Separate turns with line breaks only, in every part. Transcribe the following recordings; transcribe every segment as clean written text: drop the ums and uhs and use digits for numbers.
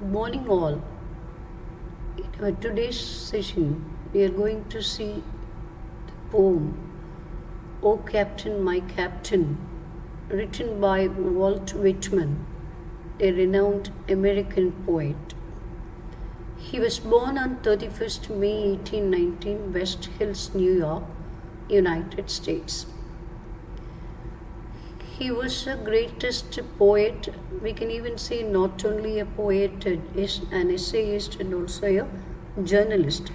Good morning, all. In today's session, we are going to see the poem "O Captain, My Captain," written by Walt Whitman, a renowned American poet. He was born on 31st May 1819, West Hills, New York, United States. He was the greatest poet. We can even say not only a poet, an essayist, and also a journalist.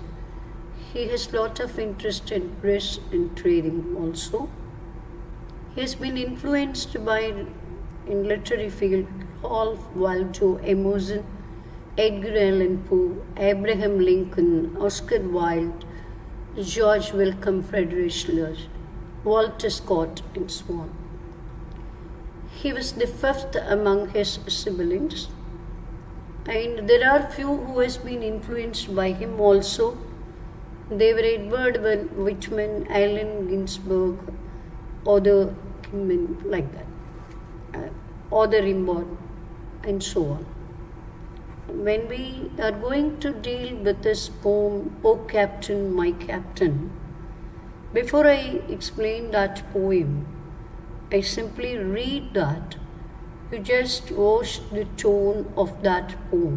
He has lot of interest in press and trading also. He has been influenced by, in literary field, Ralph Waldo Emerson, Edgar Allan Poe, Abraham Lincoln, Oscar Wilde, George Wellcome Friedrich, Walter Scott, and so on. He was the fifth among his siblings, and there are few who has been influenced by him also. They were Edward Whitman, Allen Ginsberg, other men like that, other Rimbaud, and so on. When we are going to deal with this poem, "O Captain, My Captain," before I explain that poem, I simply read that. You just watch the tone of that poem.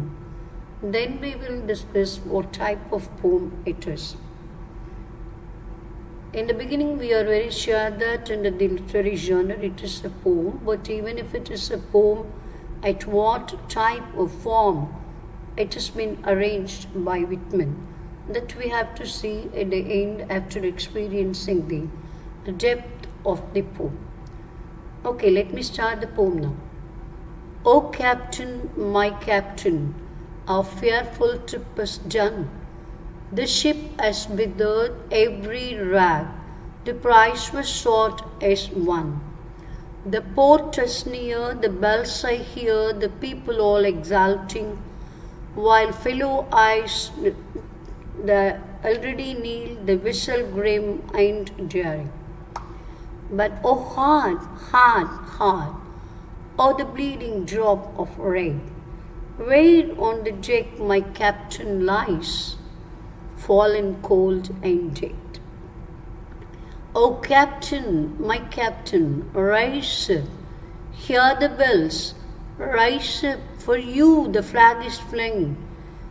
Then we will discuss what type of poem it is. In the beginning, we are very sure that in the literary genre it is a poem, but even if it is a poem, at what type of form it has been arranged by Whitman, that we have to see at the end after experiencing the depth of the poem. Okay, let me start the poem now. O Captain, my Captain, our fearful trip is done. The ship has withered every rag, the prize was sought as won. The port is near, the bells I hear, the people all exulting, while fellow eyes the already kneel, the whistle grim and daring. But oh hard, hard, hard, oh the bleeding drop of rain, where on the deck my captain lies, fallen cold and dead. O Captain, my Captain, rise up, hear the bells, rise up, for you the flag is flung,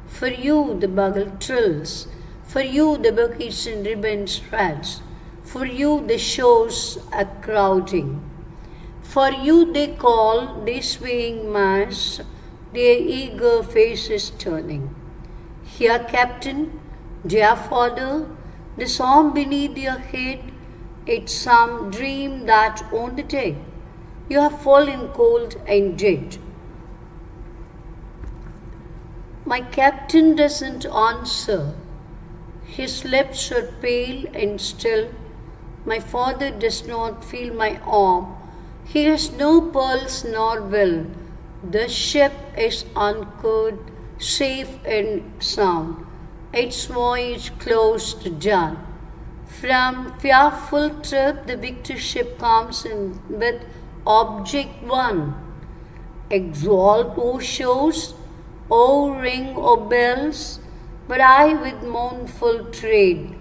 for you the bugle trills, for you the buckets and ribbons rats, for you the shores are crowding. For you they call, they swaying mass, their eager faces turning. Here, Captain, dear father, the song beneath your head, it's some dream that on the day you have fallen cold and dead. My captain doesn't answer. His lips are pale and still. My father does not feel my arm. He has no pulse nor will. The ship is anchored, safe and sound, its voyage closed down. From fearful trip the victor ship comes in with object one. Exalt, O shores, O ring, O bells, but I with mournful tread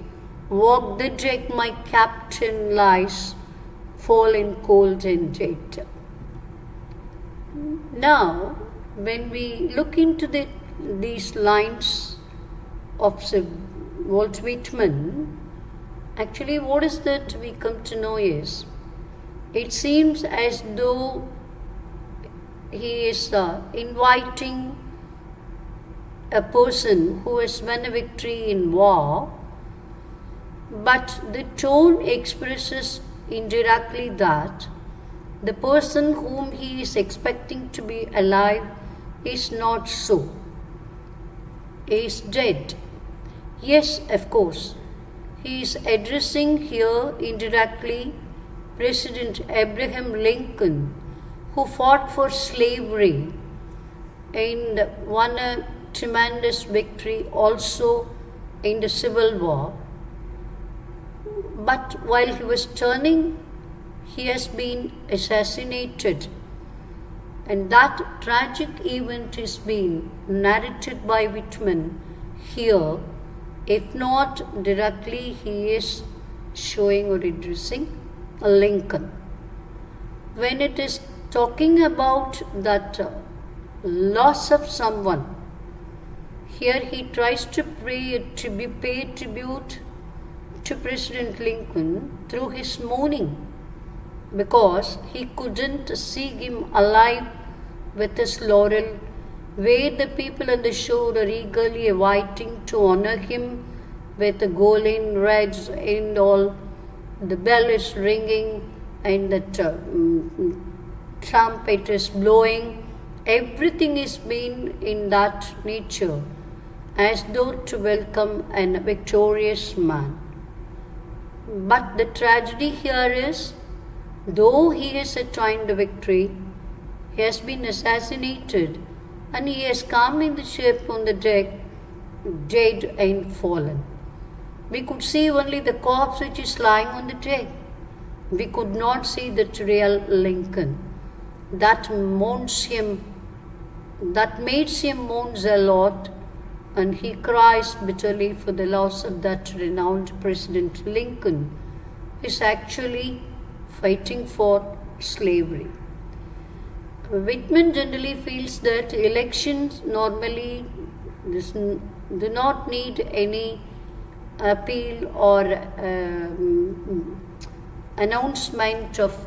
walk the deck my captain lies, fallen cold and dead. Now, when we look into these lines of Walt Whitman, actually what is that we come to know is, it seems as though he is inviting a person who has won a victory in war, but the tone expresses indirectly that the person whom he is expecting to be alive is not so. He is dead. Yes, of course. He is addressing here indirectly President Abraham Lincoln, who fought for slavery and won a tremendous victory also in the Civil War. But while he was turning, he has been assassinated And that tragic event is being narrated by Whitman here. If not directly, he is showing or addressing Lincoln. When it is talking about that loss of someone, here he tries to pay tribute to President Lincoln through his mourning, because he couldn't see him alive with his laurel, where the people on the shore are eagerly awaiting to honor him with the golden reds and all. The bell is ringing and the trumpet is blowing. Everything is being in that nature, as though to welcome a victorious man. But the tragedy here is, though he has attained victory, he has been assassinated, and he has come in the ship on the deck, dead and fallen. We could see only the corpse which is lying on the deck. We could not see the real Lincoln. That mourns him, that makes him mourn a lot, and he cries bitterly for the loss of that renowned President Lincoln, who is actually fighting for slavery. Whitman generally feels that elections normally do not need any appeal or announcement of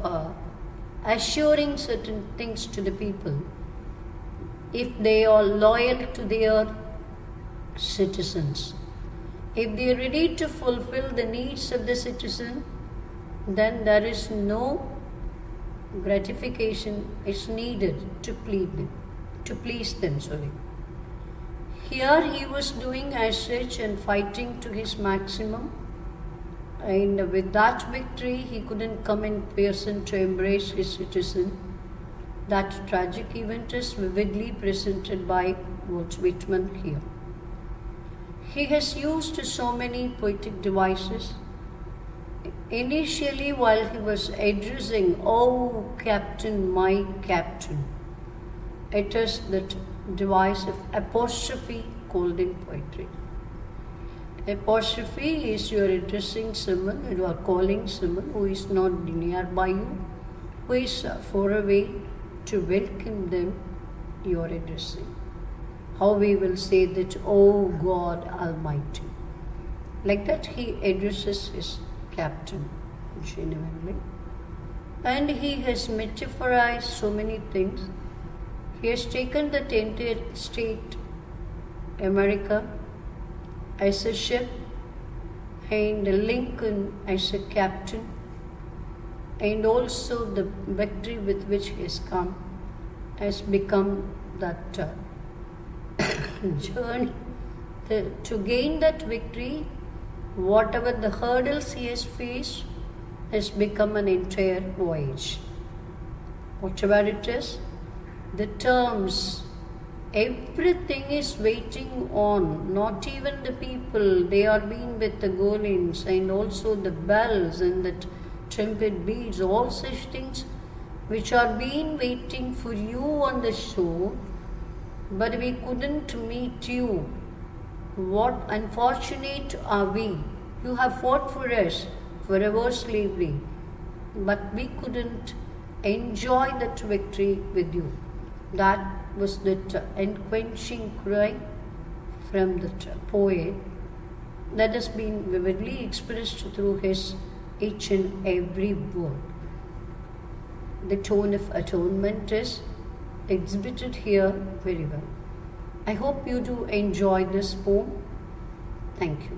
assuring certain things to the people if they are loyal to their citizens. If they are ready to fulfill the needs of the citizen, then there is no gratification is needed to please them. Here he was doing as such and fighting to his maximum, and with that victory he couldn't come in person to embrace his citizen. That tragic event is vividly presented by Walt Whitman here. He has used so many poetic devices. Initially, while he was addressing, "Oh, Captain, my Captain," it is that device of apostrophe called in poetry. Apostrophe is you are addressing someone, you are calling someone who is not nearby you, who is far away, to welcome them you are addressing. How we will say that, "Oh God Almighty." Like that he addresses his captain genuinely. And he has metaphorized so many things. He has taken the entire state, America, as a ship, and Lincoln as a captain, and also the victory with which he has come has become that journey. To gain that victory, whatever the hurdles he has faced, has become an entire voyage. Whatever it is, the terms, everything is waiting on, not even the people, they are being with the golems and also the bells and the trumpet beats, all such things which are being waiting for you on the shore, but we couldn't meet you. What unfortunate are we? You have fought for us, for our slavery, but we couldn't enjoy that victory with you. That was the unquenching cry from the poet that has been vividly expressed through his each and every word. The tone of atonement is exhibited here very well. I hope you do enjoy this poem. Thank you.